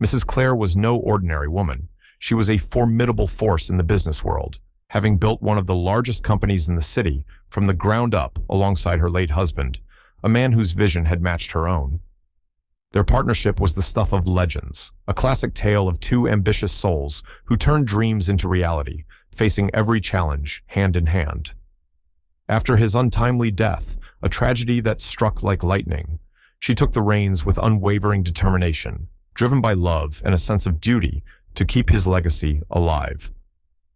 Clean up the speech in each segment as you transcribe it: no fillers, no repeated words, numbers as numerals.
Mrs. Clare was no ordinary woman. She was a formidable force in the business world, having built one of the largest companies in the city from the ground up alongside her late husband, a man whose vision had matched her own. Their partnership was the stuff of legends, a classic tale of two ambitious souls who turned dreams into reality, facing every challenge hand in hand. After his untimely death, a tragedy that struck like lightning, she took the reins with unwavering determination, driven by love and a sense of duty to keep his legacy alive.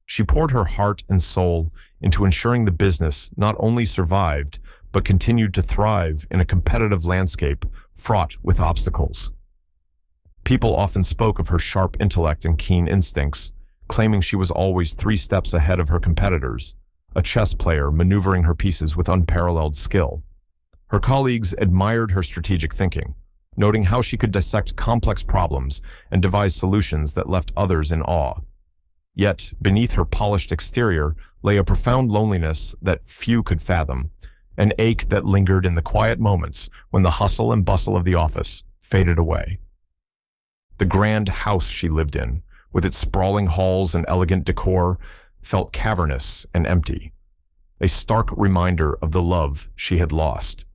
She poured her heart and soul into ensuring the business not only survived, but continued to thrive in a competitive landscape fraught with obstacles. People often spoke of her sharp intellect and keen instincts, claiming she was always 3 steps ahead of her competitors, a chess player maneuvering her pieces with unparalleled skill. Her colleagues admired her strategic thinking, noting how she could dissect complex problems and devise solutions that left others in awe. Yet, beneath her polished exterior lay a profound loneliness that few could fathom, an ache that lingered in the quiet moments when the hustle and bustle of the office faded away. The grand house she lived in, with its sprawling halls and elegant decor, felt cavernous and empty, a stark reminder of the love she had lost.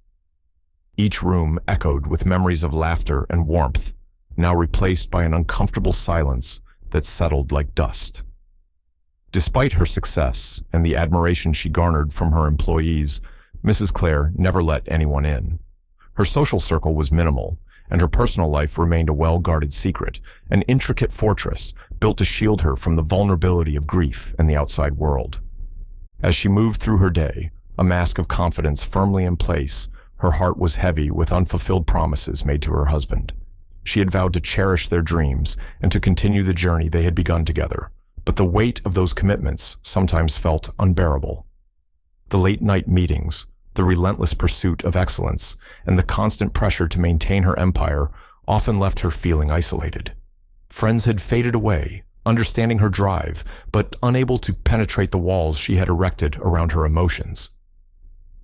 Each room echoed with memories of laughter and warmth, now replaced by an uncomfortable silence that settled like dust. Despite her success and the admiration she garnered from her employees, Mrs. Clare never let anyone in. Her social circle was minimal, and her personal life remained a well-guarded secret, an intricate fortress built to shield her from the vulnerability of grief and the outside world. As she moved through her day, a mask of confidence firmly in place, her heart was heavy with unfulfilled promises made to her husband. She had vowed to cherish their dreams and to continue the journey they had begun together, but the weight of those commitments sometimes felt unbearable. The late-night meetings, the relentless pursuit of excellence, and the constant pressure to maintain her empire often left her feeling isolated. Friends had faded away, understanding her drive, but unable to penetrate the walls she had erected around her emotions.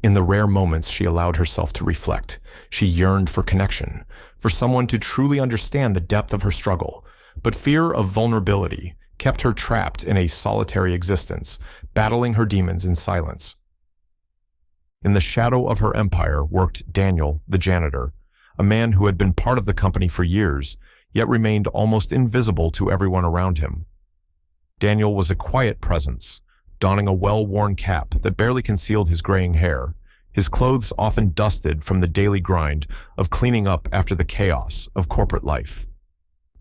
In the rare moments she allowed herself to reflect, she yearned for connection, for someone to truly understand the depth of her struggle, but fear of vulnerability kept her trapped in a solitary existence, battling her demons in silence. In the shadow of her empire worked Daniel, the janitor, a man who had been part of the company for years, yet remained almost invisible to everyone around him. Daniel was a quiet presence, donning a well-worn cap that barely concealed his graying hair, his clothes often dusted from the daily grind of cleaning up after the chaos of corporate life.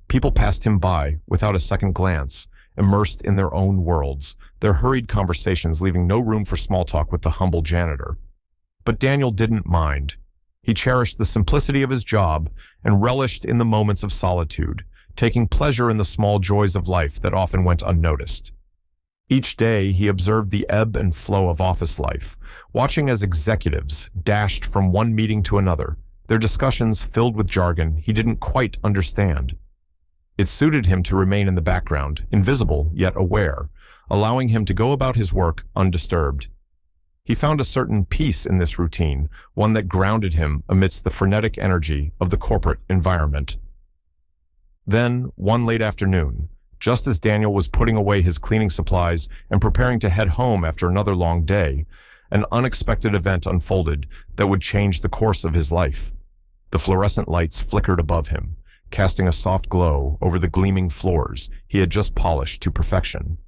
People passed him by without a second glance, immersed in their own worlds, their hurried conversations leaving no room for small talk with the humble janitor. But Daniel didn't mind. He cherished the simplicity of his job and relished in the moments of solitude, taking pleasure in the small joys of life that often went unnoticed. Each day, he observed the ebb and flow of office life, watching as executives dashed from one meeting to another, their discussions filled with jargon he didn't quite understand. It suited him to remain in the background, invisible yet aware, allowing him to go about his work undisturbed. He found a certain peace in this routine, one that grounded him amidst the frenetic energy of the corporate environment. Then, one late afternoon, just as Daniel was putting away his cleaning supplies and preparing to head home after another long day, an unexpected event unfolded that would change the course of his life. The fluorescent lights flickered above him, casting a soft glow over the gleaming floors he had just polished to perfection.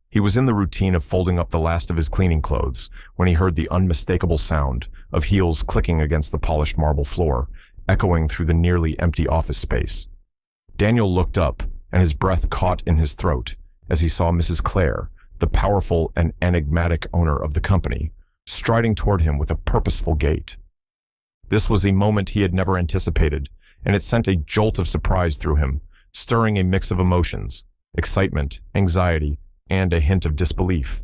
He was in the routine of folding up the last of his cleaning clothes when he heard the unmistakable sound of heels clicking against the polished marble floor, echoing through the nearly empty office space. Daniel looked up, and his breath caught in his throat as he saw Mrs. Clare, the powerful and enigmatic owner of the company, striding toward him with a purposeful gait. This was a moment he had never anticipated, and it sent a jolt of surprise through him, stirring a mix of emotions, excitement, anxiety, and a hint of disbelief.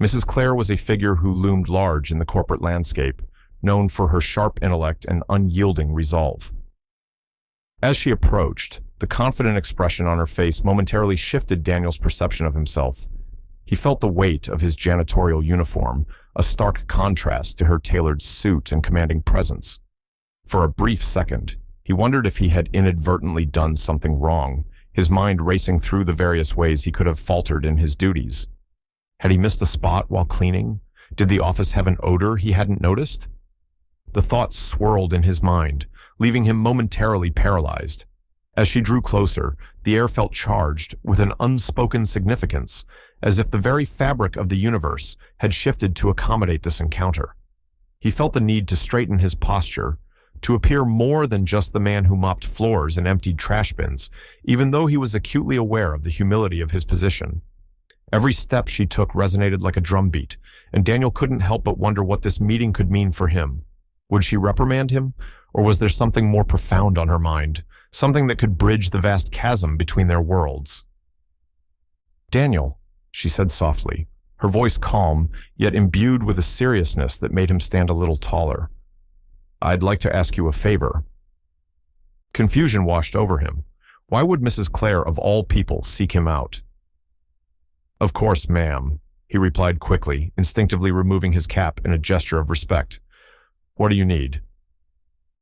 Mrs. Clare was a figure who loomed large in the corporate landscape, known for her sharp intellect and unyielding resolve. As she approached, the confident expression on her face momentarily shifted Daniel's perception of himself. He felt the weight of his janitorial uniform, a stark contrast to her tailored suit and commanding presence. For a brief second, He wondered if he had inadvertently done something wrong, his mind racing through the various ways he could have faltered in his duties. Had he missed a spot while cleaning? Did the office have an odor he hadn't noticed? The thoughts swirled in his mind, leaving him momentarily paralyzed. As she drew closer, the air felt charged with an unspoken significance, as if the very fabric of the universe had shifted to accommodate this encounter. He felt the need to straighten his posture, to appear more than just the man who mopped floors and emptied trash bins, even though he was acutely aware of the humility of his position. Every step she took resonated like a drumbeat, and Daniel couldn't help but wonder what this meeting could mean for him. Would she reprimand him, or was there something more profound on her mind, something that could bridge the vast chasm between their worlds? "Daniel," she said softly, her voice calm, yet imbued with a seriousness that made him stand a little taller. "I'd like to ask you a favor." Confusion washed over him. Why would Mrs. Clare, of all people, seek him out? "Of course, ma'am," he replied quickly, instinctively removing his cap in a gesture of respect. "What do you need?"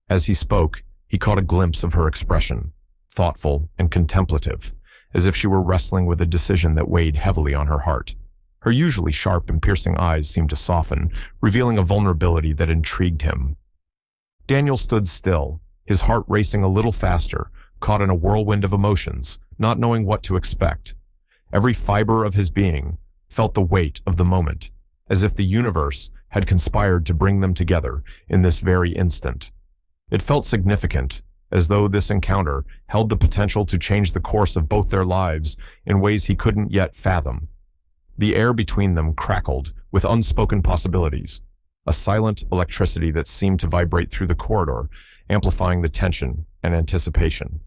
As he spoke, he caught a glimpse of her expression, thoughtful and contemplative, as if she were wrestling with a decision that weighed heavily on her heart. Her usually sharp and piercing eyes seemed to soften, revealing a vulnerability that intrigued him. Daniel stood still, his heart racing a little faster, caught in a whirlwind of emotions, not knowing what to expect. Every fiber of his being felt the weight of the moment, as if the universe had conspired to bring them together in this very instant. It felt significant, as though this encounter held the potential to change the course of both their lives in ways he couldn't yet fathom. The air between them crackled with unspoken possibilities, a silent electricity that seemed to vibrate through the corridor, amplifying the tension and anticipation.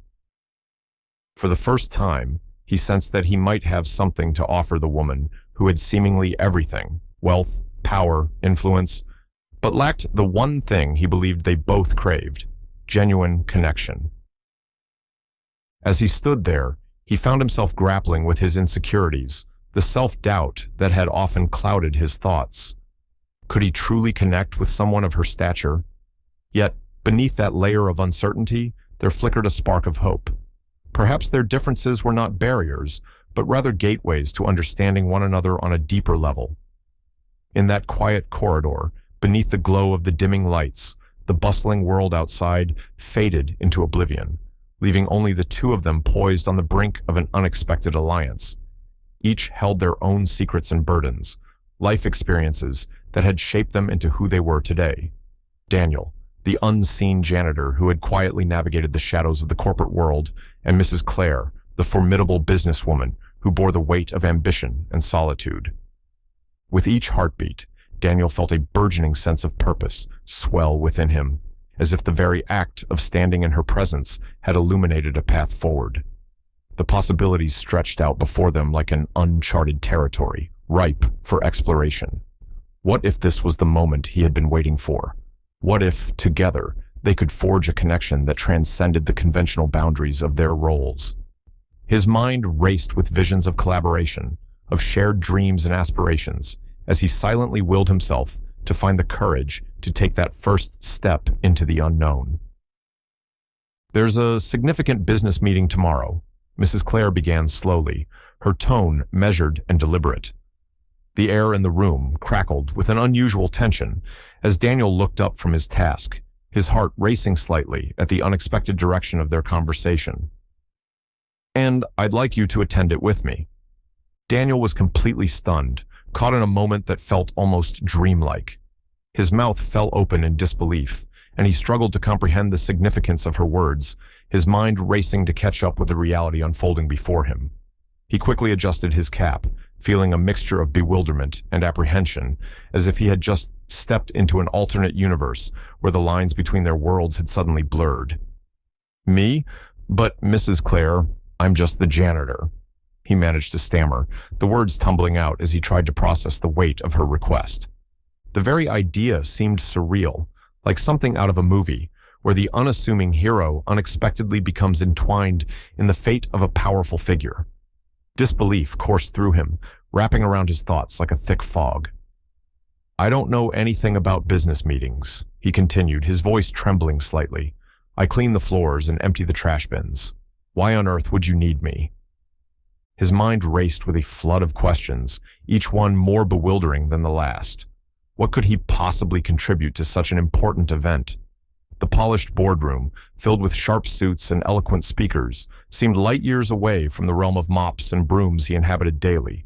For the first time, he sensed that he might have something to offer the woman who had seemingly everything, wealth, power, influence, but lacked the one thing he believed they both craved: genuine connection. As he stood there, he found himself grappling with his insecurities, the self-doubt that had often clouded his thoughts. Could he truly connect with someone of her stature? Yet, beneath that layer of uncertainty, there flickered a spark of hope. Perhaps their differences were not barriers, but rather gateways to understanding one another on a deeper level. In that quiet corridor, beneath the glow of the dimming lights, the bustling world outside faded into oblivion, leaving only the two of them poised on the brink of an unexpected alliance. Each held their own secrets and burdens, life experiences that had shaped them into who they were today. Daniel, the unseen janitor who had quietly navigated the shadows of the corporate world, and Mrs. Clare, the formidable businesswoman who bore the weight of ambition and solitude. With each heartbeat, Daniel felt a burgeoning sense of purpose swell within him, as if the very act of standing in her presence had illuminated a path forward. The possibilities stretched out before them like an uncharted territory, ripe for exploration. What if this was the moment he had been waiting for? What if, together, they could forge a connection that transcended the conventional boundaries of their roles? His mind raced with visions of collaboration, of shared dreams and aspirations, as he silently willed himself to find the courage to take that first step into the unknown. "There's a significant business meeting tomorrow," Mrs. Clare began slowly, her tone measured and deliberate. The air in the room crackled with an unusual tension as Daniel looked up from his task, his heart racing slightly at the unexpected direction of their conversation. "And I'd like you to attend it with me." Daniel was completely stunned, caught in a moment that felt almost dreamlike. His mouth fell open in disbelief, and he struggled to comprehend the significance of her words, his mind racing to catch up with the reality unfolding before him. He quickly adjusted his cap, feeling a mixture of bewilderment and apprehension, as if he had just stepped into an alternate universe where the lines between their worlds had suddenly blurred. "Me? But Mrs. Clare, I'm just the janitor," he managed to stammer, the words tumbling out as he tried to process the weight of her request. The very idea seemed surreal, like something out of a movie, where the unassuming hero unexpectedly becomes entwined in the fate of a powerful figure. Disbelief coursed through him, wrapping around his thoughts like a thick fog. "I don't know anything about business meetings," he continued, his voice trembling slightly. I clean the floors and empty the trash bins. Why on earth would you need me?" His mind raced with a flood of questions, each one more bewildering than the last. What could he possibly contribute to such an important event? The polished boardroom, filled with sharp suits and eloquent speakers, seemed light years away from the realm of mops and brooms he inhabited daily.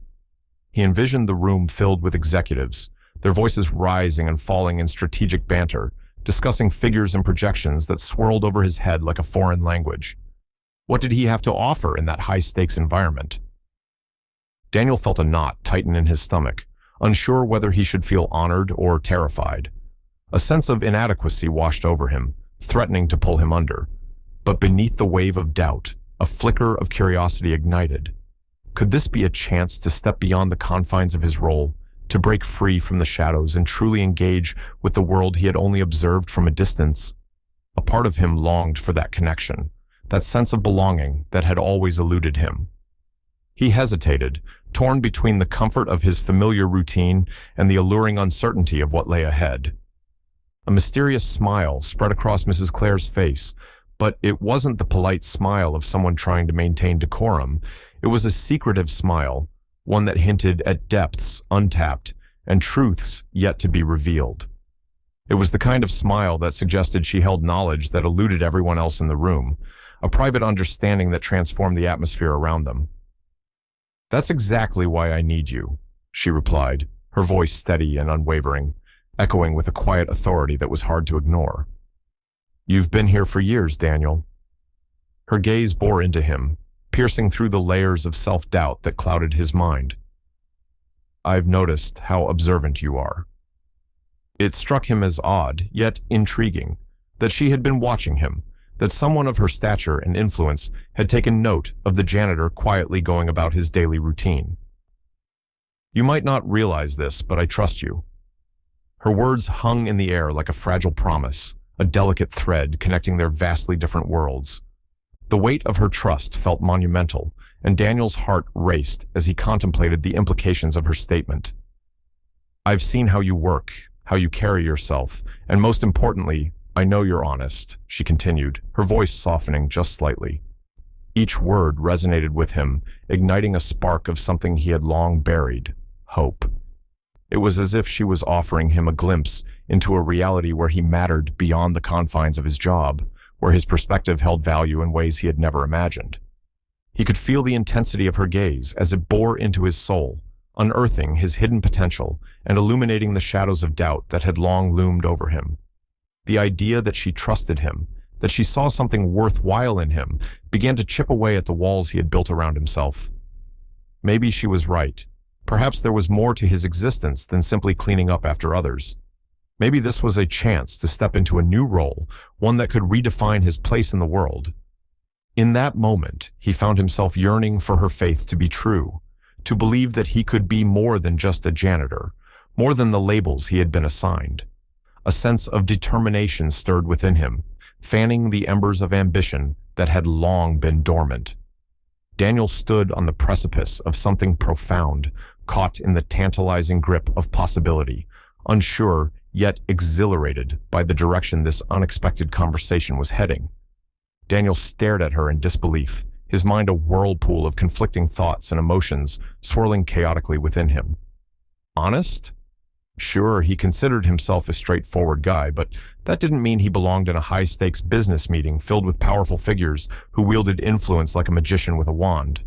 He envisioned the room filled with executives, their voices rising and falling in strategic banter, discussing figures and projections that swirled over his head like a foreign language. What did he have to offer in that high-stakes environment? Daniel felt a knot tighten in his stomach, unsure whether he should feel honored or terrified. A sense of inadequacy washed over him, threatening to pull him under. But beneath the wave of doubt, a flicker of curiosity ignited. Could this be a chance to step beyond the confines of his role, to break free from the shadows and truly engage with the world he had only observed from a distance? A part of him longed for that connection, that sense of belonging that had always eluded him. He hesitated, torn between the comfort of his familiar routine and the alluring uncertainty of what lay ahead. A mysterious smile spread across Mrs. Clare's face, but it wasn't the polite smile of someone trying to maintain decorum. It was a secretive smile, one that hinted at depths untapped and truths yet to be revealed. It was the kind of smile that suggested she held knowledge that eluded everyone else in the room, a private understanding that transformed the atmosphere around them. "That's exactly why I need you," she replied, her voice steady and unwavering, echoing with a quiet authority that was hard to ignore. "You've been here for years, Daniel." Her gaze bore into him, piercing through the layers of self-doubt that clouded his mind. "I've noticed how observant you are." It struck him as odd, yet intriguing, that she had been watching him, that someone of her stature and influence had taken note of the janitor quietly going about his daily routine. "You might not realize this, but I trust you." Her words hung in the air like a fragile promise, a delicate thread connecting their vastly different worlds. The weight of her trust felt monumental, and Daniel's heart raced as he contemplated the implications of her statement. "I've seen how you work, how you carry yourself, and most importantly, I know you're honest," she continued, her voice softening just slightly. Each word resonated with him, igniting a spark of something he had long buried: hope. It was as if she was offering him a glimpse into a reality where he mattered beyond the confines of his job, where his perspective held value in ways he had never imagined. He could feel the intensity of her gaze as it bore into his soul, unearthing his hidden potential and illuminating the shadows of doubt that had long loomed over him. The idea that she trusted him, that she saw something worthwhile in him, began to chip away at the walls he had built around himself. Maybe she was right. Perhaps there was more to his existence than simply cleaning up after others. Maybe this was a chance to step into a new role, one that could redefine his place in the world. In that moment, he found himself yearning for her faith to be true, to believe that he could be more than just a janitor, more than the labels he had been assigned. A sense of determination stirred within him, fanning the embers of ambition that had long been dormant. Daniel stood on the precipice of something profound, caught in the tantalizing grip of possibility, unsure yet exhilarated by the direction this unexpected conversation was heading. Daniel stared at her in disbelief, his mind a whirlpool of conflicting thoughts and emotions swirling chaotically within him. Honest? Sure, he considered himself a straightforward guy, but that didn't mean he belonged in a high-stakes business meeting filled with powerful figures who wielded influence like a magician with a wand.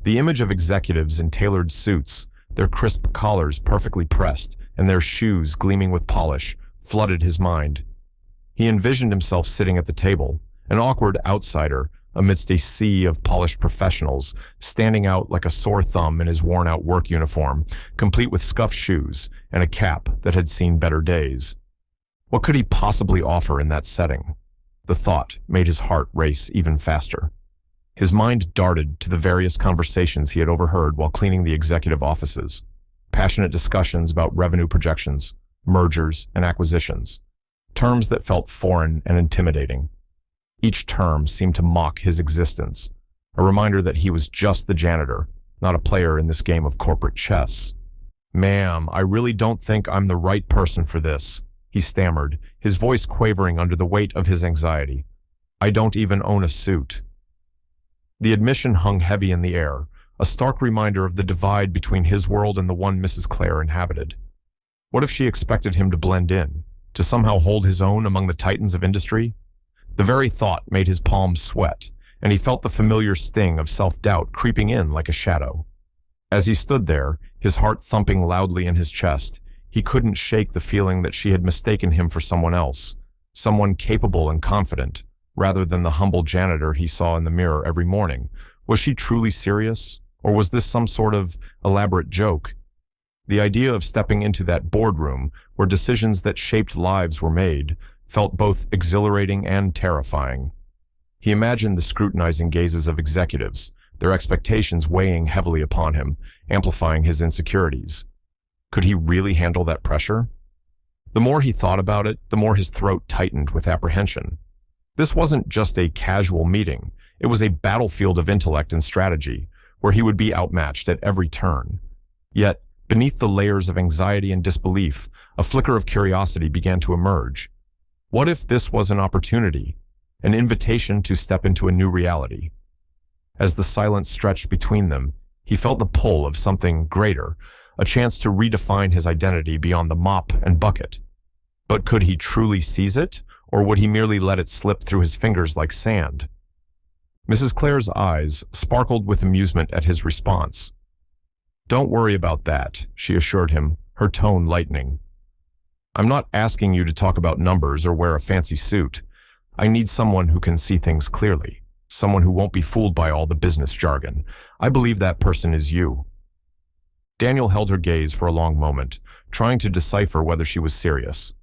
The image of executives in tailored suits, their crisp collars perfectly pressed, and their shoes gleaming with polish, flooded his mind. He envisioned himself sitting at the table, an awkward outsider amidst a sea of polished professionals, standing out like a sore thumb in his worn-out work uniform, complete with scuffed shoes and a cap that had seen better days. What could he possibly offer in that setting? The thought made his heart race even faster. His mind darted to the various conversations he had overheard while cleaning the executive offices. Passionate discussions about revenue projections, mergers, and acquisitions. Terms that felt foreign and intimidating. Each term seemed to mock his existence, a reminder that he was just the janitor, not a player in this game of corporate chess. "Ma'am, I really don't think I'm the right person for this," he stammered, his voice quavering under the weight of his anxiety. I don't even own a suit." The admission hung heavy in the air, a stark reminder of the divide between his world and the one Mrs. Clare inhabited. What if she expected him to blend in, to somehow hold his own among the titans of industry? The very thought made his palms sweat, and he felt the familiar sting of self-doubt creeping in like a shadow. As he stood there, his heart thumping loudly in his chest, he couldn't shake the feeling that she had mistaken him for someone else, someone capable and confident, rather than the humble janitor he saw in the mirror every morning. Was she truly serious, or was this some sort of elaborate joke? The idea of stepping into that boardroom, where decisions that shaped lives were made, felt both exhilarating and terrifying. He imagined the scrutinizing gazes of executives, their expectations weighing heavily upon him, amplifying his insecurities. Could he really handle that pressure? The more he thought about it, the more his throat tightened with apprehension. This wasn't just a casual meeting. It was a battlefield of intellect and strategy, where he would be outmatched at every turn. Yet, beneath the layers of anxiety and disbelief, a flicker of curiosity began to emerge. What if this was an opportunity, an invitation to step into a new reality? As the silence stretched between them, he felt the pull of something greater, a chance to redefine his identity beyond the mop and bucket. But could he truly seize it, or would he merely let it slip through his fingers like sand? Mrs. Clare's eyes sparkled with amusement at his response. "Don't worry about that," she assured him, her tone lightening. "I'm not asking you to talk about numbers or wear a fancy suit. I need someone who can see things clearly, someone who won't be fooled by all the business jargon. I believe that person is you." Daniel held her gaze for a long moment, trying to decipher whether she was serious.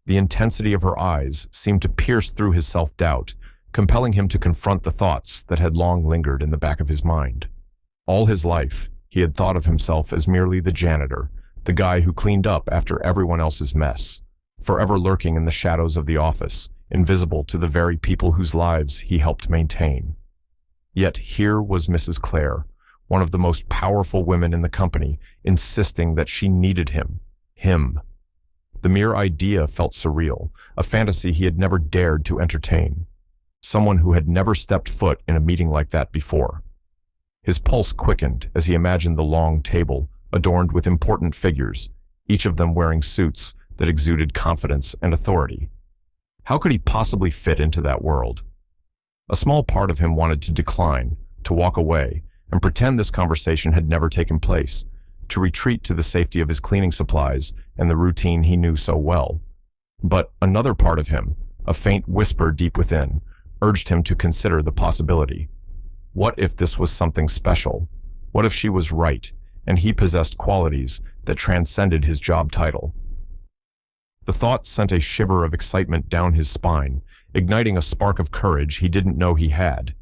The intensity of her eyes seemed to pierce through his self-doubt, compelling him to confront the thoughts that had long lingered in the back of his mind. All his life, he had thought of himself as merely the janitor, the guy who cleaned up after everyone else's mess, forever lurking in the shadows of the office, invisible to the very people whose lives he helped maintain. Yet here was Mrs. Clare, one of the most powerful women in the company, insisting that she needed him. The mere idea felt surreal, a fantasy he had never dared to entertain. Someone who had never stepped foot in a meeting like that before. His pulse quickened as he imagined the long table, adorned with important figures, each of them wearing suits that exuded confidence and authority. How could he possibly fit into that world? A small part of him wanted to decline, to walk away, and pretend this conversation had never taken place, to retreat to the safety of his cleaning supplies and the routine he knew so well. But another part of him, a faint whisper deep within, urged him to consider the possibility. What if this was something special? What if she was right, and he possessed qualities that transcended his job title? The thought sent a shiver of excitement down his spine, igniting a spark of courage he didn't know he had.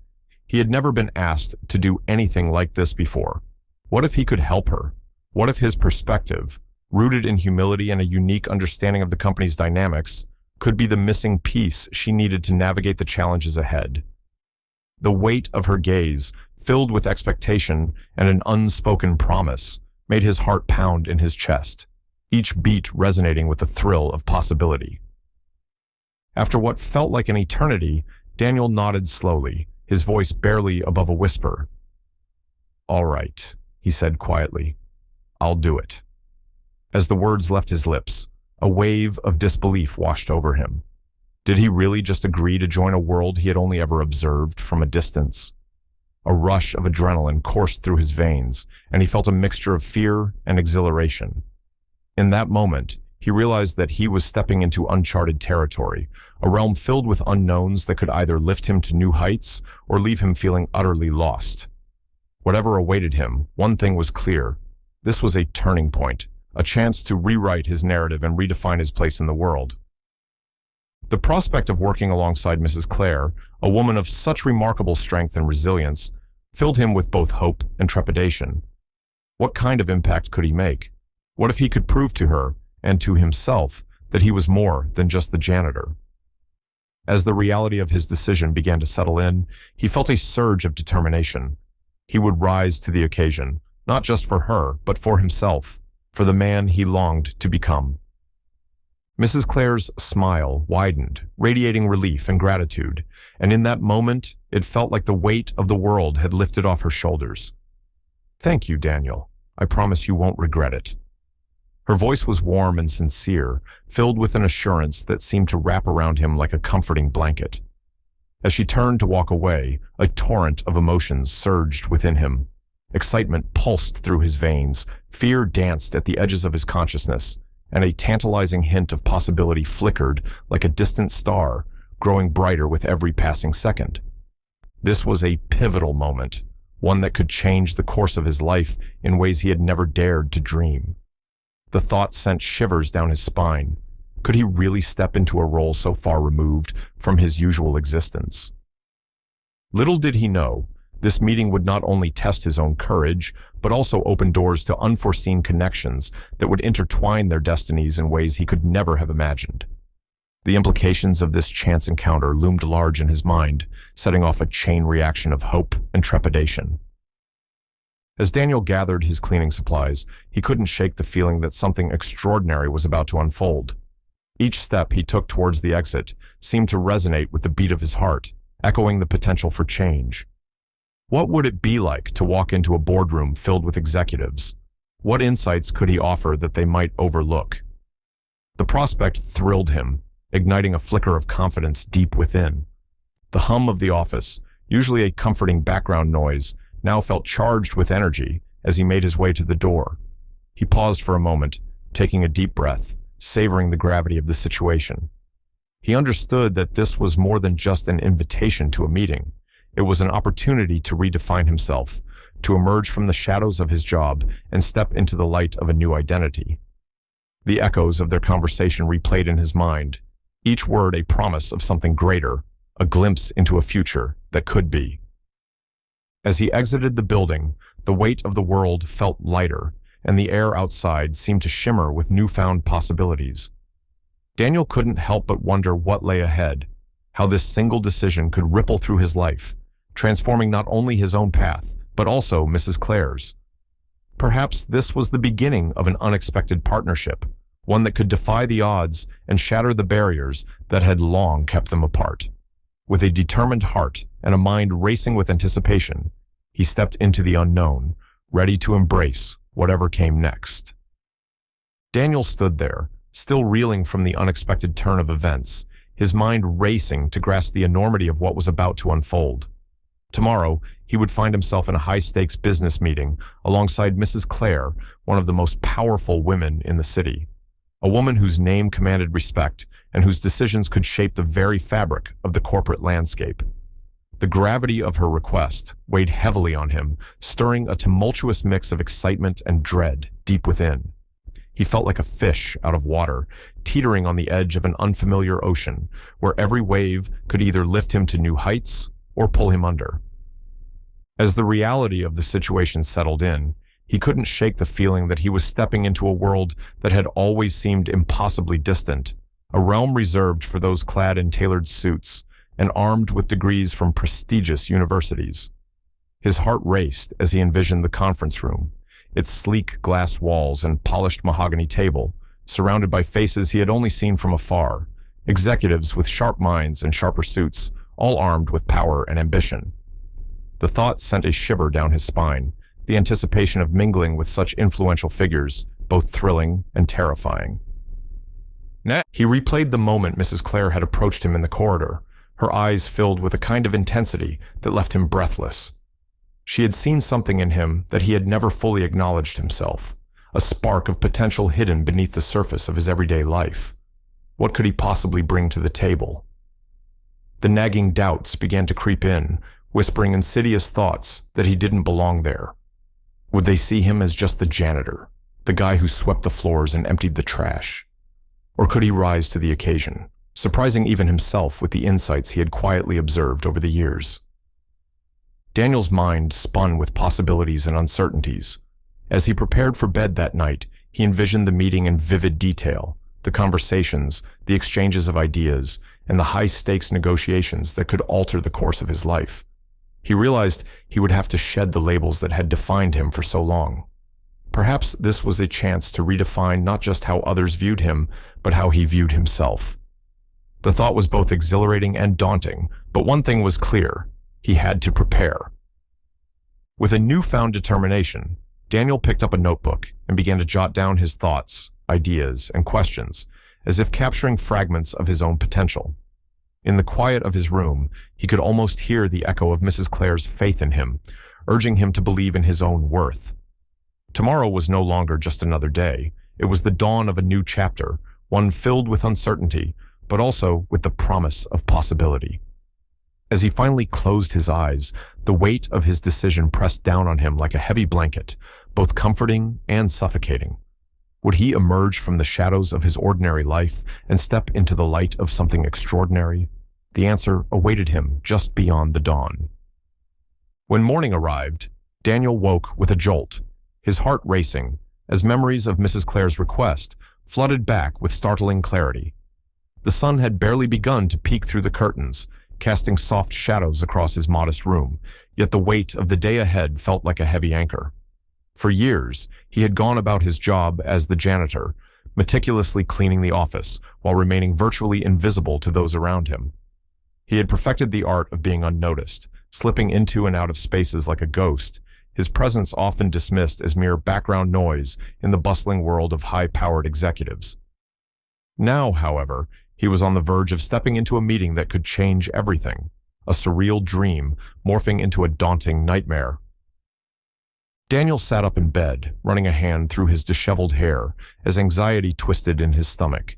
He had never been asked to do anything like this before. What if he could help her? What if his perspective, rooted in humility and a unique understanding of the company's dynamics, could be the missing piece she needed to navigate the challenges ahead? The weight of her gaze, filled with expectation and an unspoken promise, made his heart pound in his chest, each beat resonating with the thrill of possibility. After what felt like an eternity, Daniel nodded slowly, his voice barely above a whisper. "All right," he said quietly. "I'll do it." As the words left his lips, a wave of disbelief washed over him. Did he really just agree to join a world he had only ever observed from a distance? A rush of adrenaline coursed through his veins, and he felt a mixture of fear and exhilaration. In that moment, he realized that he was stepping into uncharted territory, a realm filled with unknowns that could either lift him to new heights or leave him feeling utterly lost. Whatever awaited him, one thing was clear. This was a turning point, a chance to rewrite his narrative and redefine his place in the world. The prospect of working alongside Mrs. Clare, a woman of such remarkable strength and resilience, filled him with both hope and trepidation. What kind of impact could he make? What if he could prove to her, and to himself, that he was more than just the janitor? As the reality of his decision began to settle in, he felt a surge of determination. He would rise to the occasion, not just for her, but for himself, for the man he longed to become. Mrs. Clare's smile widened, radiating relief and gratitude, and in that moment, it felt like the weight of the world had lifted off her shoulders. "Thank you, Daniel. I promise you won't regret it." Her voice was warm and sincere, filled with an assurance that seemed to wrap around him like a comforting blanket. As she turned to walk away, a torrent of emotions surged within him. Excitement pulsed through his veins, fear danced at the edges of his consciousness, and a tantalizing hint of possibility flickered like a distant star, growing brighter with every passing second. This was a pivotal moment, one that could change the course of his life in ways he had never dared to dream. The thought sent shivers down his spine. Could he really step into a role so far removed from his usual existence? Little did he know, this meeting would not only test his own courage, but also open doors to unforeseen connections that would intertwine their destinies in ways he could never have imagined. The implications of this chance encounter loomed large in his mind, setting off a chain reaction of hope and trepidation. As Daniel gathered his cleaning supplies, he couldn't shake the feeling that something extraordinary was about to unfold. Each step he took towards the exit seemed to resonate with the beat of his heart, echoing the potential for change. What would it be like to walk into a boardroom filled with executives? What insights could he offer that they might overlook? The prospect thrilled him, igniting a flicker of confidence deep within. The hum of the office, usually a comforting background noise, now felt charged with energy as he made his way to the door. He paused for a moment, taking a deep breath, savoring the gravity of the situation. He understood that this was more than just an invitation to a meeting. It was an opportunity to redefine himself, to emerge from the shadows of his job and step into the light of a new identity. The echoes of their conversation replayed in his mind, each word a promise of something greater, a glimpse into a future that could be. As he exited the building, the weight of the world felt lighter, and the air outside seemed to shimmer with newfound possibilities. Daniel couldn't help but wonder what lay ahead, how this single decision could ripple through his life, transforming not only his own path, but also Mrs. Clare's. Perhaps this was the beginning of an unexpected partnership, one that could defy the odds and shatter the barriers that had long kept them apart. With a determined heart and a mind racing with anticipation, he stepped into the unknown, ready to embrace whatever came next. Daniel stood there, still reeling from the unexpected turn of events, his mind racing to grasp the enormity of what was about to unfold. Tomorrow, he would find himself in a high-stakes business meeting alongside Mrs. Clare, one of the most powerful women in the city. A woman whose name commanded respect and whose decisions could shape the very fabric of the corporate landscape. The gravity of her request weighed heavily on him, stirring a tumultuous mix of excitement and dread deep within. He felt like a fish out of water, teetering on the edge of an unfamiliar ocean, where every wave could either lift him to new heights or pull him under. As the reality of the situation settled in, he couldn't shake the feeling that he was stepping into a world that had always seemed impossibly distant, a realm reserved for those clad in tailored suits and armed with degrees from prestigious universities. His heart raced as he envisioned the conference room, its sleek glass walls and polished mahogany table, surrounded by faces he had only seen from afar, executives with sharp minds and sharper suits, all armed with power and ambition. The thought sent a shiver down his spine, the anticipation of mingling with such influential figures, both thrilling and terrifying. He replayed the moment Mrs. Clare had approached him in the corridor, her eyes filled with a kind of intensity that left him breathless. She had seen something in him that he had never fully acknowledged himself, a spark of potential hidden beneath the surface of his everyday life. What could he possibly bring to the table? The nagging doubts began to creep in, whispering insidious thoughts that he didn't belong there. Would they see him as just the janitor, the guy who swept the floors and emptied the trash? Or could he rise to the occasion, surprising even himself with the insights he had quietly observed over the years? Daniel's mind spun with possibilities and uncertainties. As he prepared for bed that night, he envisioned the meeting in vivid detail, the conversations, the exchanges of ideas, and the high-stakes negotiations that could alter the course of his life. He realized he would have to shed the labels that had defined him for so long. Perhaps this was a chance to redefine not just how others viewed him, but how he viewed himself. The thought was both exhilarating and daunting, but one thing was clear: he had to prepare. With a newfound determination, Daniel picked up a notebook and began to jot down his thoughts, ideas, and questions, as if capturing fragments of his own potential. In the quiet of his room, he could almost hear the echo of Mrs. Clare's faith in him, urging him to believe in his own worth. Tomorrow was no longer just another day. It was the dawn of a new chapter, one filled with uncertainty, but also with the promise of possibility. As he finally closed his eyes, the weight of his decision pressed down on him like a heavy blanket, both comforting and suffocating. Would he emerge from the shadows of his ordinary life and step into the light of something extraordinary? The answer awaited him just beyond the dawn. When morning arrived, Daniel woke with a jolt, his heart racing, as memories of Mrs. Clare's request flooded back with startling clarity. The sun had barely begun to peek through the curtains, casting soft shadows across his modest room, yet the weight of the day ahead felt like a heavy anchor. For years, he had gone about his job as the janitor, meticulously cleaning the office while remaining virtually invisible to those around him. He had perfected the art of being unnoticed, slipping into and out of spaces like a ghost, his presence often dismissed as mere background noise in the bustling world of high-powered executives. Now, however, he was on the verge of stepping into a meeting that could change everything, a surreal dream morphing into a daunting nightmare. Daniel sat up in bed, running a hand through his disheveled hair as anxiety twisted in his stomach.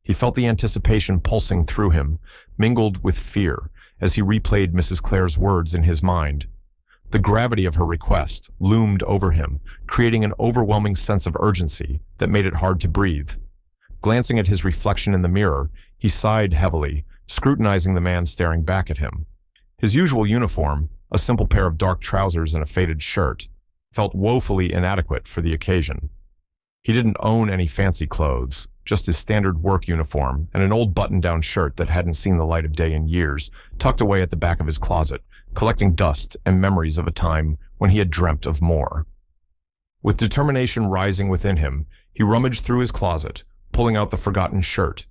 He felt the anticipation pulsing through him, mingled with fear, as he replayed Mrs. Clare's words in his mind. The gravity of her request loomed over him, creating an overwhelming sense of urgency that made it hard to breathe. Glancing at his reflection in the mirror, he sighed heavily, scrutinizing the man staring back at him. His usual uniform, a simple pair of dark trousers and a faded shirt, felt woefully inadequate for the occasion. He didn't own any fancy clothes, just his standard work uniform and an old button-down shirt that hadn't seen the light of day in years, tucked away at the back of his closet, collecting dust and memories of a time when he had dreamt of more. With determination rising within him, he rummaged through his closet, pulling out the forgotten shirt.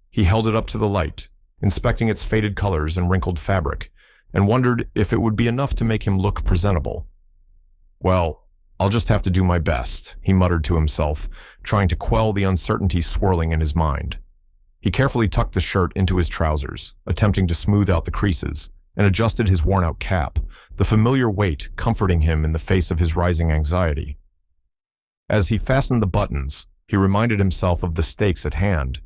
He held it up to the light, inspecting its faded colors and wrinkled fabric, and wondered if it would be enough to make him look presentable. "Well, I'll just have to do my best," he muttered to himself, trying to quell the uncertainty swirling in his mind. He carefully tucked the shirt into his trousers, attempting to smooth out the creases, and adjusted his worn-out cap, the familiar weight comforting him in the face of his rising anxiety. As he fastened the buttons, he reminded himself of the stakes at hand.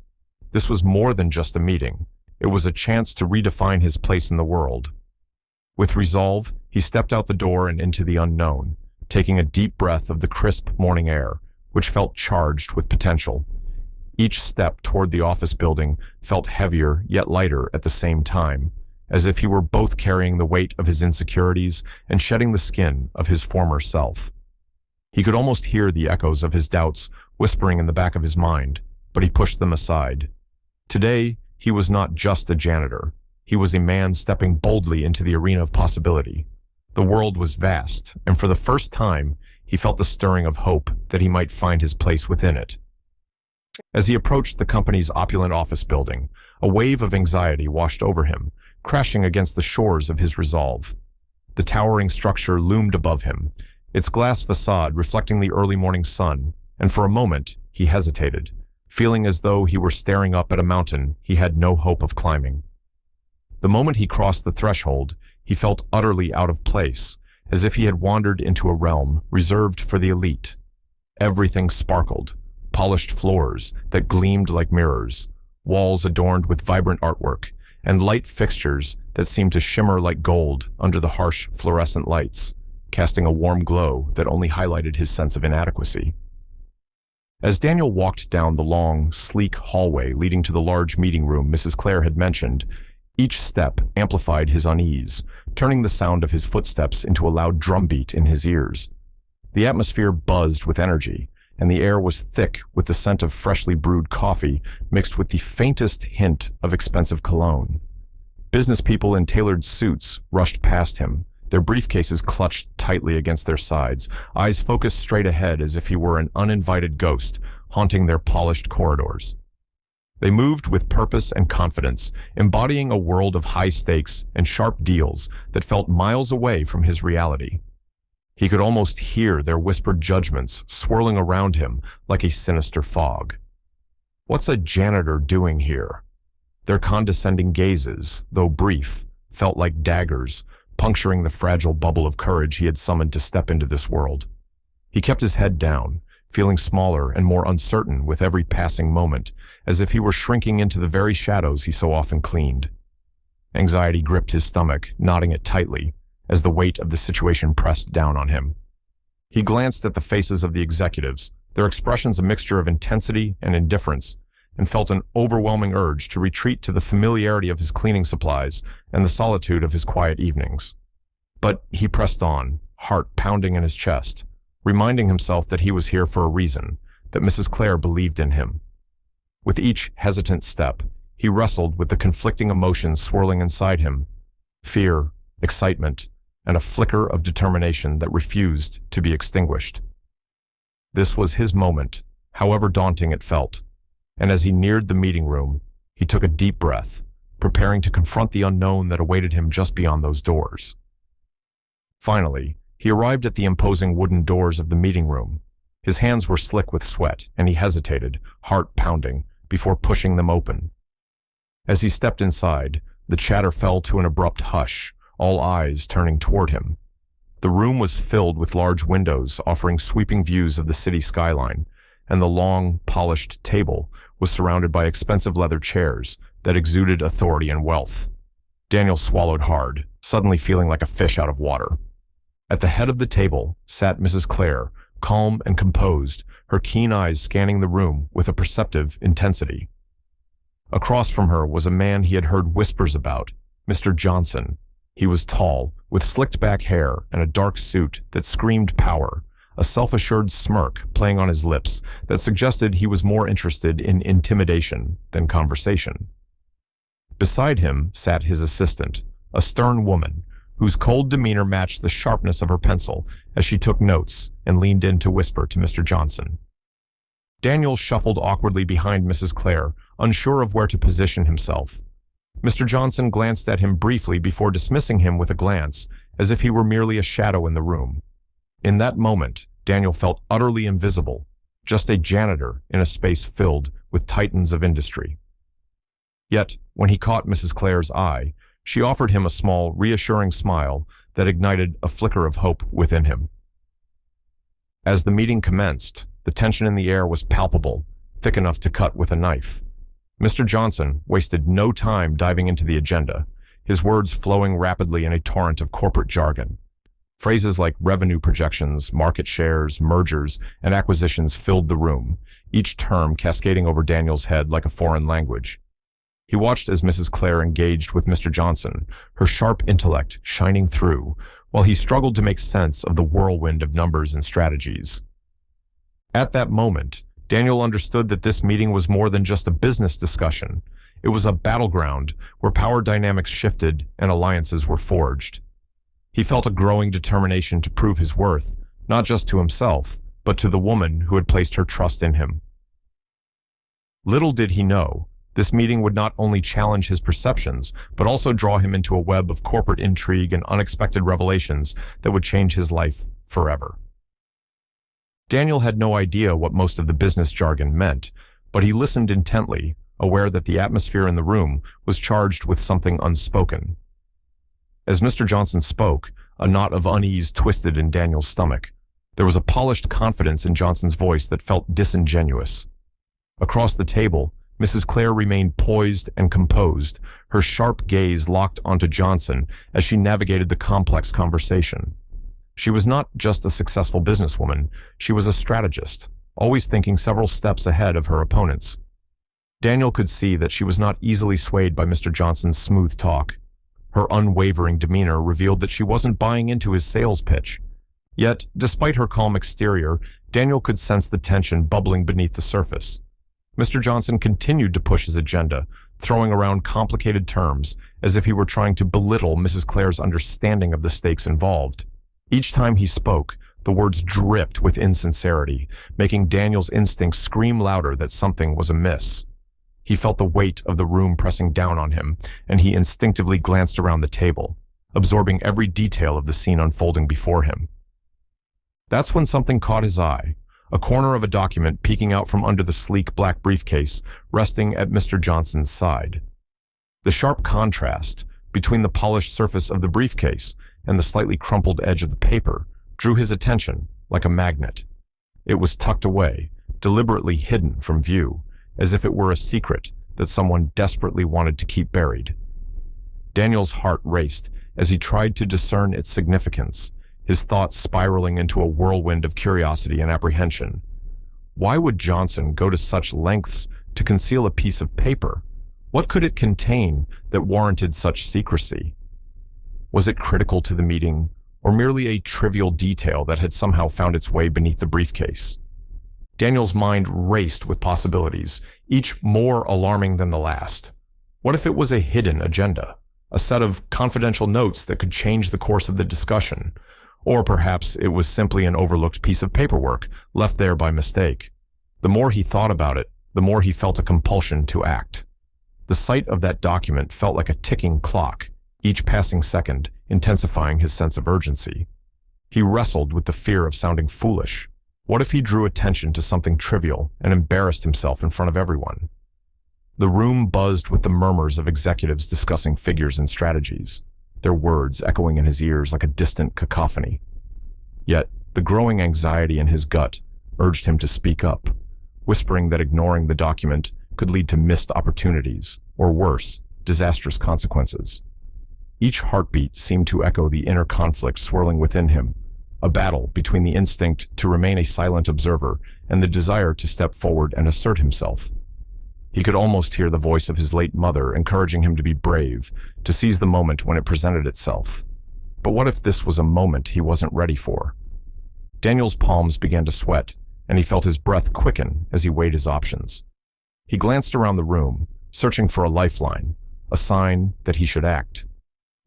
This was more than just a meeting. It was a chance to redefine his place in the world. With resolve, he stepped out the door and into the unknown, taking a deep breath of the crisp morning air, which felt charged with potential. Each step toward the office building felt heavier yet lighter at the same time, as if he were both carrying the weight of his insecurities and shedding the skin of his former self. He could almost hear the echoes of his doubts whispering in the back of his mind, but he pushed them aside. Today, he was not just a janitor. He was a man stepping boldly into the arena of possibility. The world was vast, and for the first time, he felt the stirring of hope that he might find his place within it. As he approached the company's opulent office building, a wave of anxiety washed over him, crashing against the shores of his resolve. The towering structure loomed above him, its glass facade reflecting the early morning sun, and for a moment he hesitated, feeling as though he were staring up at a mountain he had no hope of climbing. The moment he crossed the threshold, he felt utterly out of place, as if he had wandered into a realm reserved for the elite. Everything sparkled, polished floors that gleamed like mirrors, walls adorned with vibrant artwork, and light fixtures that seemed to shimmer like gold under the harsh fluorescent lights, casting a warm glow that only highlighted his sense of inadequacy. As Daniel walked down the long, sleek hallway leading to the large meeting room Mrs. Clare had mentioned, each step amplified his unease, turning the sound of his footsteps into a loud drumbeat in his ears. The atmosphere buzzed with energy, and the air was thick with the scent of freshly brewed coffee mixed with the faintest hint of expensive cologne. Business people in tailored suits rushed past him, their briefcases clutched tightly against their sides, eyes focused straight ahead as if he were an uninvited ghost haunting their polished corridors. They moved with purpose and confidence, embodying a world of high stakes and sharp deals that felt miles away from his reality. He could almost hear their whispered judgments swirling around him like a sinister fog. What's a janitor doing here? Their condescending gazes, though brief, felt like daggers, puncturing the fragile bubble of courage he had summoned to step into this world. He kept his head down, feeling smaller and more uncertain with every passing moment, as if he were shrinking into the very shadows he so often cleaned. Anxiety gripped his stomach, knotting it tightly, as the weight of the situation pressed down on him. He glanced at the faces of the executives, their expressions a mixture of intensity and indifference, and felt an overwhelming urge to retreat to the familiarity of his cleaning supplies and the solitude of his quiet evenings. But he pressed on, heart pounding in his chest, reminding himself that he was here for a reason, that Mrs. Clare believed in him. With each hesitant step, he wrestled with the conflicting emotions swirling inside him: fear, excitement, and a flicker of determination that refused to be extinguished. This was his moment, however daunting it felt, and as he neared the meeting room, he took a deep breath, preparing to confront the unknown that awaited him just beyond those doors. Finally, he arrived at the imposing wooden doors of the meeting room. His hands were slick with sweat, and he hesitated, heart pounding, before pushing them open. As he stepped inside, the chatter fell to an abrupt hush, all eyes turning toward him. The room was filled with large windows offering sweeping views of the city skyline, and the long, polished table was surrounded by expensive leather chairs that exuded authority and wealth. Daniel swallowed hard, suddenly feeling like a fish out of water. At the head of the table sat Mrs. Clare, calm and composed, her keen eyes scanning the room with a perceptive intensity. Across from her was a man he had heard whispers about, Mr. Johnson. He was tall, with slicked back hair and a dark suit that screamed power, a self-assured smirk playing on his lips that suggested he was more interested in intimidation than conversation. Beside him sat his assistant, a stern woman, whose cold demeanor matched the sharpness of her pencil as she took notes and leaned in to whisper to Mr. Johnson. Daniel shuffled awkwardly behind Mrs. Clare, unsure of where to position himself. Mr. Johnson glanced at him briefly before dismissing him with a glance, as if he were merely a shadow in the room. In that moment, Daniel felt utterly invisible, just a janitor in a space filled with titans of industry. Yet, when he caught Mrs. Clare's eye, she offered him a small, reassuring smile that ignited a flicker of hope within him. As the meeting commenced, the tension in the air was palpable, thick enough to cut with a knife. Mr. Johnson wasted no time diving into the agenda, his words flowing rapidly in a torrent of corporate jargon. Phrases like revenue projections, market shares, mergers, and acquisitions filled the room, each term cascading over Daniel's head like a foreign language. He watched as Mrs. Clare engaged with Mr. Johnson, her sharp intellect shining through, while he struggled to make sense of the whirlwind of numbers and strategies. At that moment, Daniel understood that this meeting was more than just a business discussion. It was a battleground where power dynamics shifted and alliances were forged. He felt a growing determination to prove his worth, not just to himself, but to the woman who had placed her trust in him. Little did he know, this meeting would not only challenge his perceptions, but also draw him into a web of corporate intrigue and unexpected revelations that would change his life forever. Daniel had no idea what most of the business jargon meant, but he listened intently, aware that the atmosphere in the room was charged with something unspoken. As Mr. Johnson spoke, a knot of unease twisted in Daniel's stomach. There was a polished confidence in Johnson's voice that felt disingenuous. Across the table, Mrs. Clare remained poised and composed, her sharp gaze locked onto Johnson as she navigated the complex conversation. She was not just a successful businesswoman, she was a strategist, always thinking several steps ahead of her opponents. Daniel could see that she was not easily swayed by Mr. Johnson's smooth talk. Her unwavering demeanor revealed that she wasn't buying into his sales pitch. Yet, despite her calm exterior, Daniel could sense the tension bubbling beneath the surface. Mr. Johnson continued to push his agenda, throwing around complicated terms as if he were trying to belittle Mrs. Clare's understanding of the stakes involved. Each time he spoke, the words dripped with insincerity, making Daniel's instincts scream louder that something was amiss. He felt the weight of the room pressing down on him, and he instinctively glanced around the table, absorbing every detail of the scene unfolding before him. That's when something caught his eye, a corner of a document peeking out from under the sleek black briefcase resting at Mr. Johnson's side. The sharp contrast between the polished surface of the briefcase and the slightly crumpled edge of the paper drew his attention like a magnet. It was tucked away, deliberately hidden from view, as if it were a secret that someone desperately wanted to keep buried. Daniel's heart raced as he tried to discern its significance, his thoughts spiraling into a whirlwind of curiosity and apprehension. Why would Johnson go to such lengths to conceal a piece of paper? What could it contain that warranted such secrecy? Was it critical to the meeting, or merely a trivial detail that had somehow found its way beneath the briefcase? Daniel's mind raced with possibilities, each more alarming than the last. What if it was a hidden agenda, a set of confidential notes that could change the course of the discussion? Or perhaps it was simply an overlooked piece of paperwork left there by mistake. The more he thought about it, the more he felt a compulsion to act. The sight of that document felt like a ticking clock, each passing second intensifying his sense of urgency. He wrestled with the fear of sounding foolish. What if he drew attention to something trivial and embarrassed himself in front of everyone? The room buzzed with the murmurs of executives discussing figures and strategies, their words echoing in his ears like a distant cacophony. Yet, the growing anxiety in his gut urged him to speak up, whispering that ignoring the document could lead to missed opportunities, or worse, disastrous consequences. Each heartbeat seemed to echo the inner conflict swirling within him, a battle between the instinct to remain a silent observer and the desire to step forward and assert himself. He could almost hear the voice of his late mother encouraging him to be brave, to seize the moment when it presented itself. But what if this was a moment he wasn't ready for? Daniel's palms began to sweat, and he felt his breath quicken as he weighed his options. He glanced around the room, searching for a lifeline, a sign that he should act.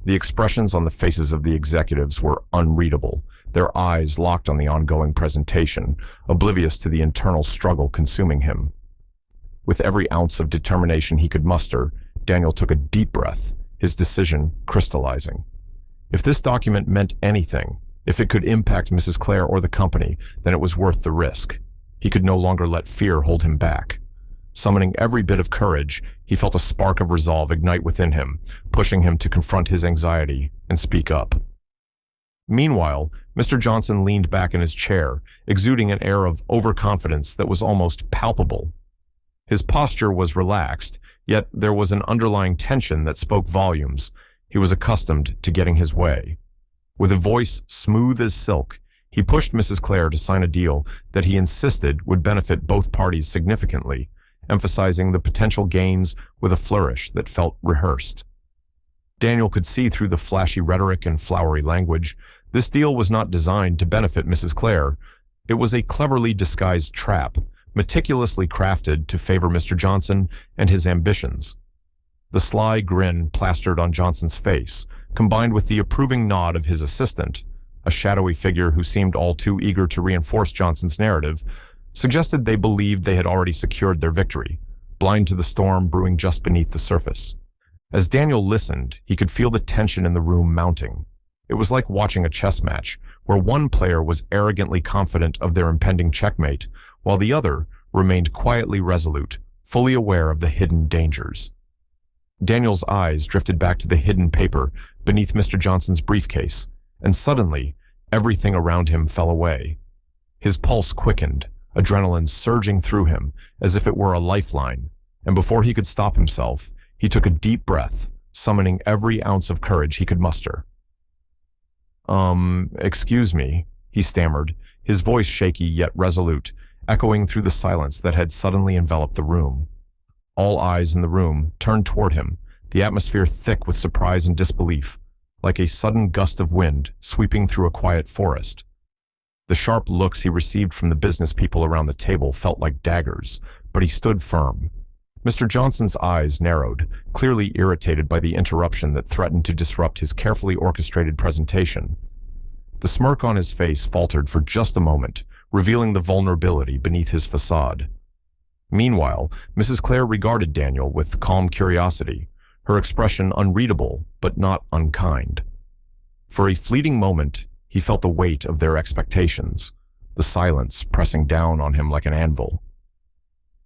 The expressions on the faces of the executives were unreadable, their eyes locked on the ongoing presentation, oblivious to the internal struggle consuming him. With every ounce of determination he could muster, Daniel took a deep breath, his decision crystallizing. If this document meant anything, if it could impact Mrs. Clare or the company, then it was worth the risk. He could no longer let fear hold him back. Summoning every bit of courage, he felt a spark of resolve ignite within him, pushing him to confront his anxiety and speak up. Meanwhile, Mr. Johnson leaned back in his chair, exuding an air of overconfidence that was almost palpable. His posture was relaxed, yet there was an underlying tension that spoke volumes. He was accustomed to getting his way. With a voice smooth as silk, he pushed Mrs. Clare to sign a deal that he insisted would benefit both parties significantly, emphasizing the potential gains with a flourish that felt rehearsed. Daniel could see through the flashy rhetoric and flowery language. This deal was not designed to benefit Mrs. Clare. It was a cleverly disguised trap, meticulously crafted to favor Mr. Johnson and his ambitions. The sly grin plastered on Johnson's face, combined with the approving nod of his assistant, a shadowy figure who seemed all too eager to reinforce Johnson's narrative, suggested they believed they had already secured their victory, blind to the storm brewing just beneath the surface. As Daniel listened, he could feel the tension in the room mounting. It was like watching a chess match, where one player was arrogantly confident of their impending checkmate, while the other remained quietly resolute, fully aware of the hidden dangers. Daniel's eyes drifted back to the hidden paper beneath Mr. Johnson's briefcase, and suddenly, everything around him fell away. His pulse quickened, adrenaline surging through him as if it were a lifeline, and before he could stop himself, he took a deep breath, summoning every ounce of courage he could muster. Excuse me," he stammered, his voice shaky yet resolute, echoing through the silence that had suddenly enveloped the room. All eyes in the room turned toward him, the atmosphere thick with surprise and disbelief, like a sudden gust of wind sweeping through a quiet forest. The sharp looks he received from the business people around the table felt like daggers, but he stood firm. Mr. Johnson's eyes narrowed, clearly irritated by the interruption that threatened to disrupt his carefully orchestrated presentation. The smirk on his face faltered for just a moment, revealing the vulnerability beneath his facade. Meanwhile, Mrs. Clare regarded Daniel with calm curiosity, her expression unreadable but not unkind. For a fleeting moment, he felt the weight of their expectations, the silence pressing down on him like an anvil.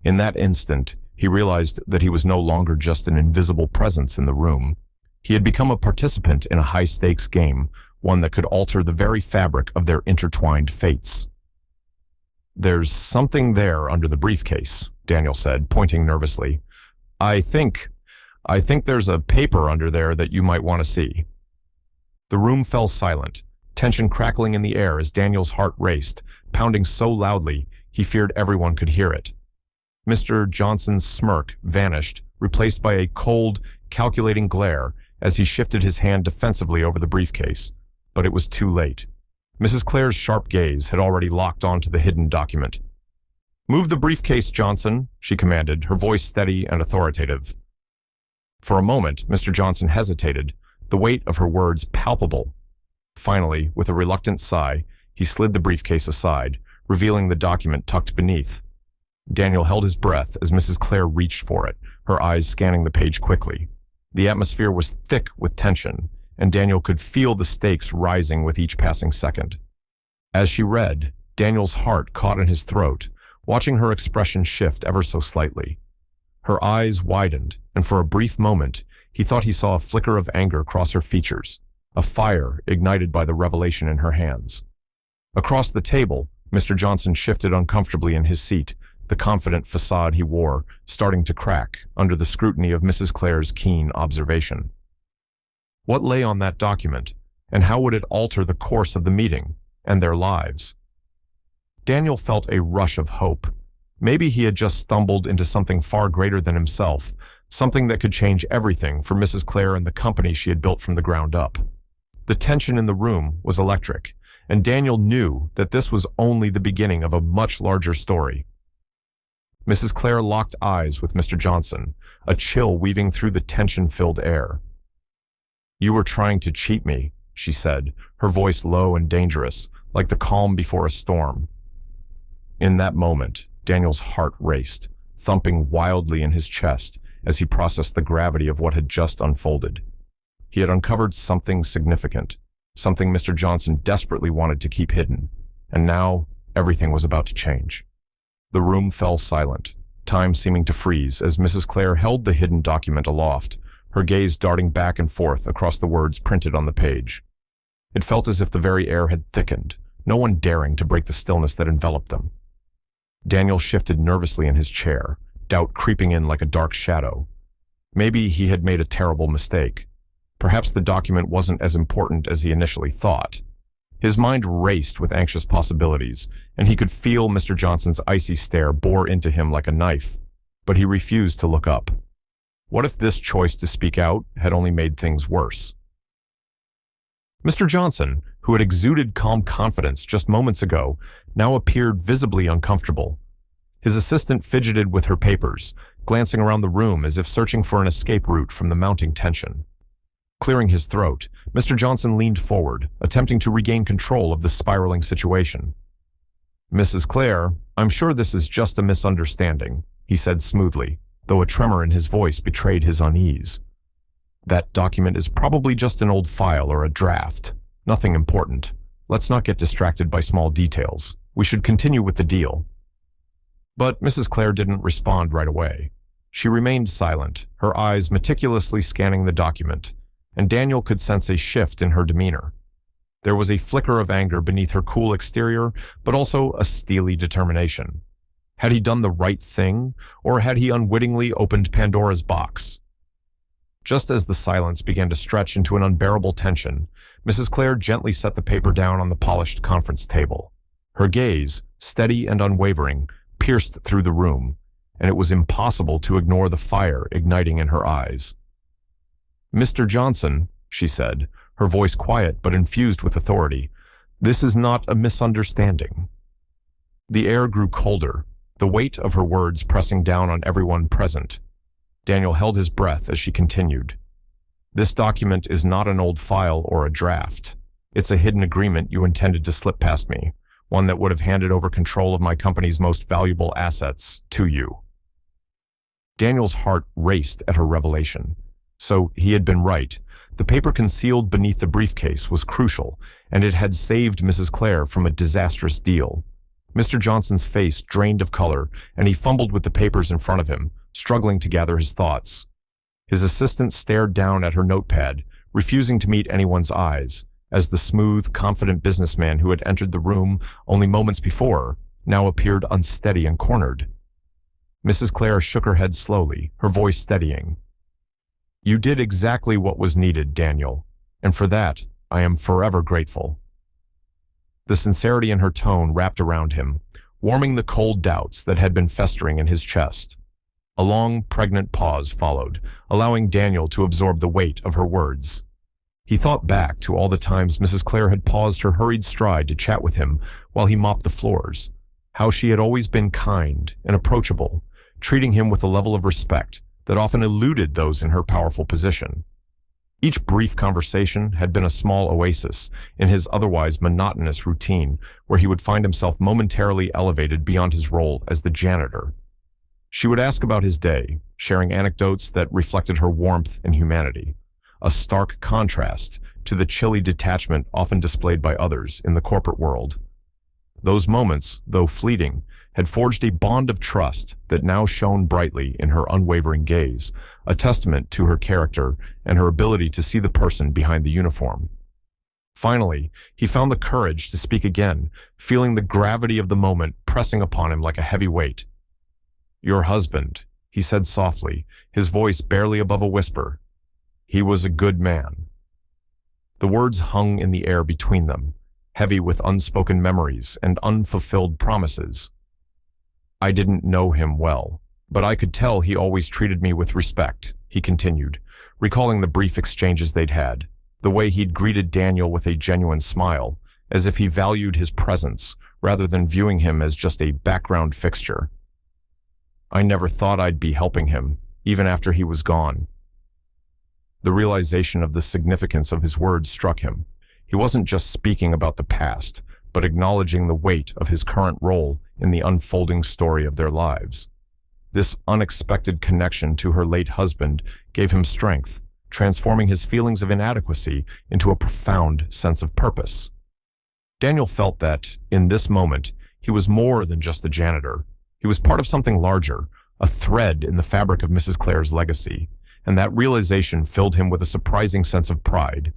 In that instant, he realized that he was no longer just an invisible presence in the room. He had become a participant in a high-stakes game, one that could alter the very fabric of their intertwined fates. "There's something there under the briefcase," Daniel said, pointing nervously. I think there's a paper under there that you might want to see." The room fell silent, tension crackling in the air as Daniel's heart raced, pounding so loudly he feared everyone could hear it. Mr. Johnson's smirk vanished, replaced by a cold, calculating glare as he shifted his hand defensively over the briefcase. But it was too late. Mrs. Clare's sharp gaze had already locked onto the hidden document. "Move the briefcase, Johnson," she commanded, her voice steady and authoritative. For a moment, Mr. Johnson hesitated, the weight of her words palpable. Finally, with a reluctant sigh, he slid the briefcase aside, revealing the document tucked beneath. Daniel held his breath as Mrs. Clare reached for it, her eyes scanning the page quickly. The atmosphere was thick with tension, and Daniel could feel the stakes rising with each passing second. As she read, Daniel's heart caught in his throat, watching her expression shift ever so slightly. Her eyes widened, and for a brief moment, he thought he saw a flicker of anger cross her features, a fire ignited by the revelation in her hands. Across the table, Mr. Johnson shifted uncomfortably in his seat, the confident facade he wore starting to crack under the scrutiny of Mrs. Clare's keen observation. What lay on that document, and how would it alter the course of the meeting and their lives? Daniel felt a rush of hope. Maybe he had just stumbled into something far greater than himself, something that could change everything for Mrs. Clare and the company she had built from the ground up. The tension in the room was electric, and Daniel knew that this was only the beginning of a much larger story. Mrs. Clare locked eyes with Mr. Johnson, a chill weaving through the tension-filled air. "You were trying to cheat me," she said, her voice low and dangerous, like the calm before a storm. In that moment, Daniel's heart raced, thumping wildly in his chest as he processed the gravity of what had just unfolded. He had uncovered something significant, something Mr. Johnson desperately wanted to keep hidden, and now everything was about to change. The room fell silent, time seeming to freeze as Mrs. Clare held the hidden document aloft, her gaze darting back and forth across the words printed on the page. It felt as if the very air had thickened, no one daring to break the stillness that enveloped them. Daniel shifted nervously in his chair, doubt creeping in like a dark shadow. Maybe he had made a terrible mistake. Perhaps the document wasn't as important as he initially thought. His mind raced with anxious possibilities, and he could feel Mr. Johnson's icy stare bore into him like a knife, but he refused to look up. What if this choice to speak out had only made things worse? Mr. Johnson, who had exuded calm confidence just moments ago, now appeared visibly uncomfortable. His assistant fidgeted with her papers, glancing around the room as if searching for an escape route from the mounting tension. Clearing his throat, Mr. Johnson leaned forward, attempting to regain control of the spiraling situation. "Mrs. Clare, I'm sure this is just a misunderstanding," he said smoothly, though a tremor in his voice betrayed his unease. "That document is probably just an old file or a draft. Nothing important. Let's not get distracted by small details. We should continue with the deal." But Mrs. Clare didn't respond right away. She remained silent, her eyes meticulously scanning the document, and Daniel could sense a shift in her demeanor. There was a flicker of anger beneath her cool exterior, but also a steely determination. Had he done the right thing, or had he unwittingly opened Pandora's box? Just as the silence began to stretch into an unbearable tension, Mrs. Clare gently set the paper down on the polished conference table. Her gaze, steady and unwavering, pierced through the room, and it was impossible to ignore the fire igniting in her eyes. "Mr. Johnson," she said, her voice quiet but infused with authority, "this is not a misunderstanding." The air grew colder, the weight of her words pressing down on everyone present, Daniel held his breath as she continued. This document is not an old file or a draft. It's a hidden agreement you intended to slip past me, one that would have handed over control of my company's most valuable assets to you. Daniel's heart raced at her revelation. So he had been right. The paper concealed beneath the briefcase was crucial, and it had saved Mrs. Clare from a disastrous deal. Mr. Johnson's face drained of color, and he fumbled with the papers in front of him, struggling to gather his thoughts. His assistant stared down at her notepad, refusing to meet anyone's eyes, as the smooth, confident businessman who had entered the room only moments before now appeared unsteady and cornered. Mrs. Clare shook her head slowly, her voice steadying. You did exactly what was needed, Daniel, and for that, I am forever grateful. The sincerity in her tone wrapped around him, warming the cold doubts that had been festering in his chest. A long, pregnant pause followed, allowing Daniel to absorb the weight of her words. He thought back to all the times Mrs. Clare had paused her hurried stride to chat with him while he mopped the floors, how she had always been kind and approachable, treating him with a level of respect that often eluded those in her powerful position. Each brief conversation had been a small oasis in his otherwise monotonous routine, where he would find himself momentarily elevated beyond his role as the janitor. She would ask about his day, sharing anecdotes that reflected her warmth and humanity, a stark contrast to the chilly detachment often displayed by others in the corporate world. Those moments, though fleeting, had forged a bond of trust that now shone brightly in her unwavering gaze, a testament to her character and her ability to see the person behind the uniform. Finally, he found the courage to speak again, feeling the gravity of the moment pressing upon him like a heavy weight. Your husband, he said softly, his voice barely above a whisper. He was a good man. The words hung in the air between them, heavy with unspoken memories and unfulfilled promises. I didn't know him well, but I could tell he always treated me with respect, he continued, recalling the brief exchanges they'd had, the way he'd greeted Daniel with a genuine smile, as if he valued his presence rather than viewing him as just a background fixture. I never thought I'd be helping him, even after he was gone. The realization of the significance of his words struck him. He wasn't just speaking about the past, but acknowledging the weight of his current role in the unfolding story of their lives. This unexpected connection to her late husband gave him strength, transforming his feelings of inadequacy into a profound sense of purpose. Daniel felt that, in this moment, he was more than just the janitor. He was part of something larger, a thread in the fabric of Mrs. Clare's legacy, and that realization filled him with a surprising sense of pride.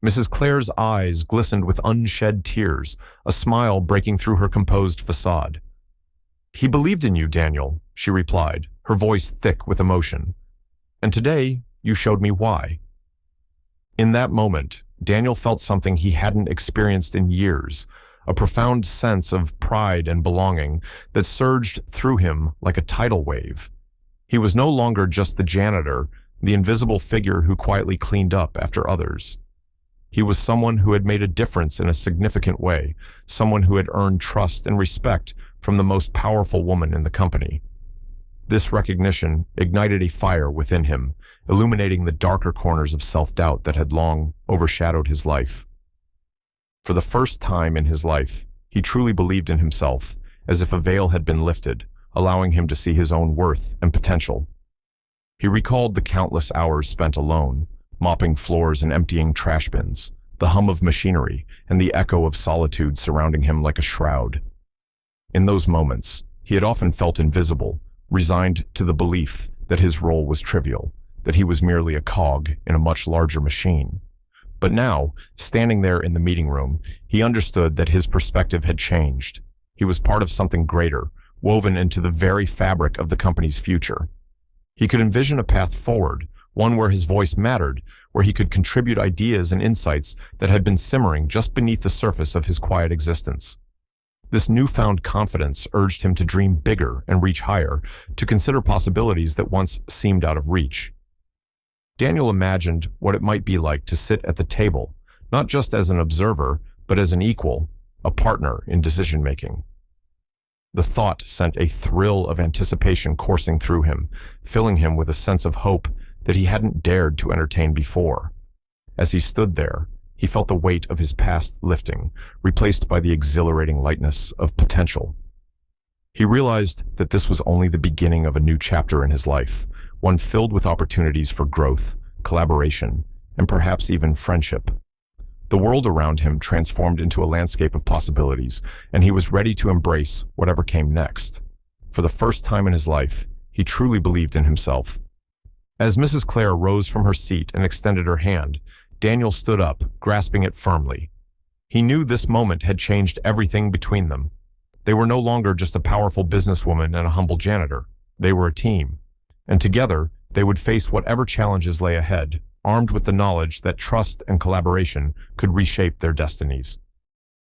Mrs. Clare's eyes glistened with unshed tears, a smile breaking through her composed facade. He believed in you, Daniel, she replied, her voice thick with emotion. And today, you showed me why. In that moment, Daniel felt something he hadn't experienced in years, a profound sense of pride and belonging that surged through him like a tidal wave. He was no longer just the janitor, the invisible figure who quietly cleaned up after others. He was someone who had made a difference in a significant way, someone who had earned trust and respect from the most powerful woman in the company. This recognition ignited a fire within him, illuminating the darker corners of self-doubt that had long overshadowed his life. For the first time in his life, he truly believed in himself, as if a veil had been lifted, allowing him to see his own worth and potential. He recalled the countless hours spent alone, mopping floors and emptying trash bins, the hum of machinery and the echo of solitude surrounding him like a shroud. In those moments, he had often felt invisible, resigned to the belief that his role was trivial, that he was merely a cog in a much larger machine. But now, standing there in the meeting room, he understood that his perspective had changed. He was part of something greater, woven into the very fabric of the company's future. He could envision a path forward, one where his voice mattered, where he could contribute ideas and insights that had been simmering just beneath the surface of his quiet existence. This newfound confidence urged him to dream bigger and reach higher, to consider possibilities that once seemed out of reach. Daniel imagined what it might be like to sit at the table, not just as an observer, but as an equal, a partner in decision-making. The thought sent a thrill of anticipation coursing through him, filling him with a sense of hope that he hadn't dared to entertain before. As he stood there, he felt the weight of his past lifting, replaced by the exhilarating lightness of potential. He realized that this was only the beginning of a new chapter in his life, one filled with opportunities for growth, collaboration, and perhaps even friendship. The world around him transformed into a landscape of possibilities, and he was ready to embrace whatever came next. For the first time in his life, he truly believed in himself. As Mrs. Clare rose from her seat and extended her hand, Daniel stood up, grasping it firmly. He knew this moment had changed everything between them. They were no longer just a powerful businesswoman and a humble janitor. They were a team. And together, they would face whatever challenges lay ahead, armed with the knowledge that trust and collaboration could reshape their destinies.